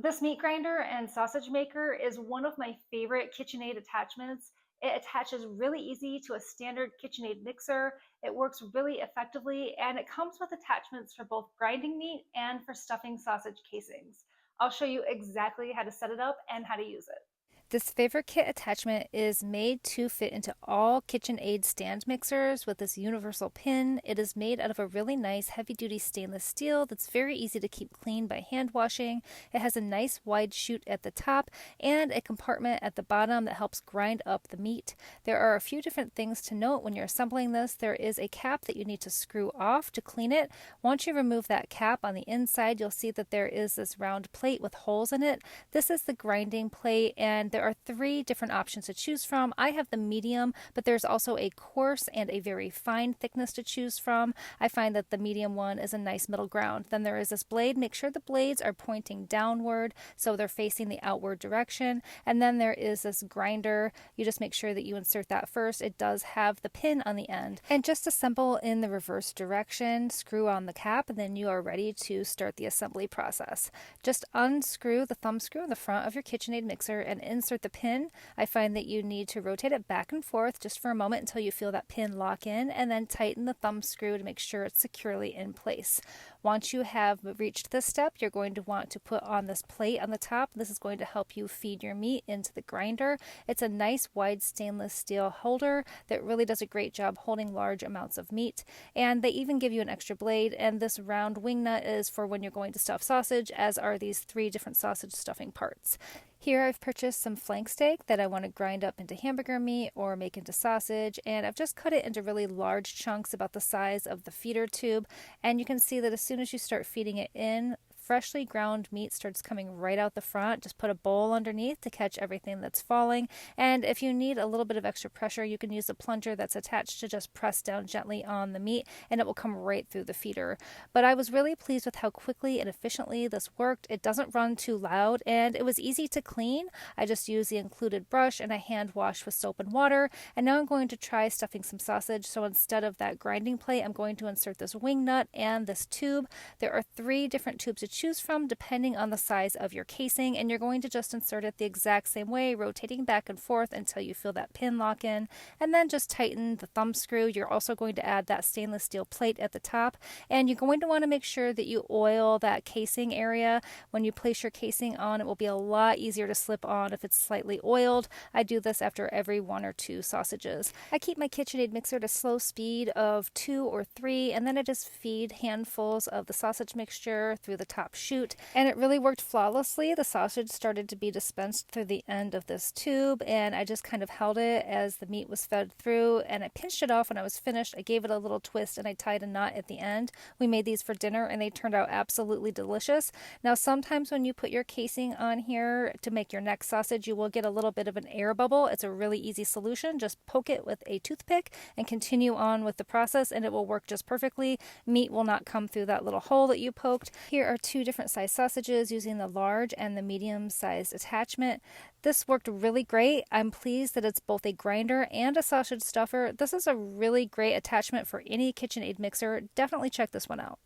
This meat grinder and sausage maker is one of my favorite KitchenAid attachments. It attaches really easy to a standard KitchenAid mixer. It works really effectively, and it comes with attachments for both grinding meat and for stuffing sausage casings. I'll show you exactly how to set it up and how to use it. This Favor Kit attachment is made to fit into all KitchenAid stand mixers with this universal pin. It is made out of a really nice heavy duty stainless steel that's very easy to keep clean by hand washing. It has a nice wide chute at the top and a compartment at the bottom that helps grind up the meat. There are a few different things to note when you're assembling this. There is a cap that you need to screw off to clean it. Once you remove that cap on the inside, you'll see that there is this round plate with holes in it. This is the grinding plate, and there are three different options to choose from. I have the medium, but there's also a coarse and a very fine thickness to choose from. I find that the medium one is a nice middle ground. Then there is this blade. Make sure the blades are pointing downward so they're facing the outward direction. And then there is this grinder. You just make sure that you insert that first. It does have the pin on the end. And just assemble in the reverse direction, screw on the cap, and then you are ready to start the assembly process. Just unscrew the thumb screw in the front of your KitchenAid mixer and insert the pin. I find that you need to rotate it back and forth just for a moment until you feel that pin lock in, and then tighten the thumb screw to make sure it's securely in place. Once you have reached this step, you're going to want to put on this plate on the top. This is going to help you feed your meat into the grinder. It's a nice wide stainless steel holder that really does a great job holding large amounts of meat. And they even give you an extra blade, and this round wing nut is for when you're going to stuff sausage, as are these three different sausage stuffing parts. Here I've purchased some flank steak that I want to grind up into hamburger meat or make into sausage, and I've just cut it into really large chunks about the size of the feeder tube. And you can see that as soon as you start feeding it in, freshly ground meat starts coming right out the front. Just put a bowl underneath to catch everything that's falling. And if you need a little bit of extra pressure, you can use a plunger that's attached to just press down gently on the meat, and it will come right through the feeder. But I was really pleased with how quickly and efficiently this worked. It doesn't run too loud, and it was easy to clean. I just used the included brush and a hand wash with soap and water. And now I'm going to try stuffing some sausage. So instead of that grinding plate, I'm going to insert this wing nut and this tube. There are three different tubes to choose from depending on the size of your casing, and you're going to just insert it the exact same way, rotating back and forth until you feel that pin lock in, and then just tighten the thumb screw. You're also going to add that stainless steel plate at the top, and you're going to want to make sure that you oil that casing area. When you place your casing on, it will be a lot easier to slip on if it's slightly oiled. I do this after every one or two sausages. I keep my KitchenAid mixer at a slow speed of 2 or 3, and then I just feed handfuls of the sausage mixture through the top chute, and it really worked flawlessly. The sausage started to be dispensed through the end of this tube, and I just kind of held it as the meat was fed through, and I pinched it off when I was finished. I gave it a little twist, and I tied a knot at the end. We made these for dinner, and they turned out absolutely delicious. Now, sometimes when you put your casing on here to make your next sausage, you will get a little bit of an air bubble. It's a really easy solution. Just poke it with a toothpick and continue on with the process, and it will work just perfectly. Meat will not come through that little hole that you poked. Here are two different size sausages using the large and the medium sized attachment. This worked really great. I'm pleased that it's both a grinder and a sausage stuffer. This is a really great attachment for any KitchenAid mixer. Definitely check this one out.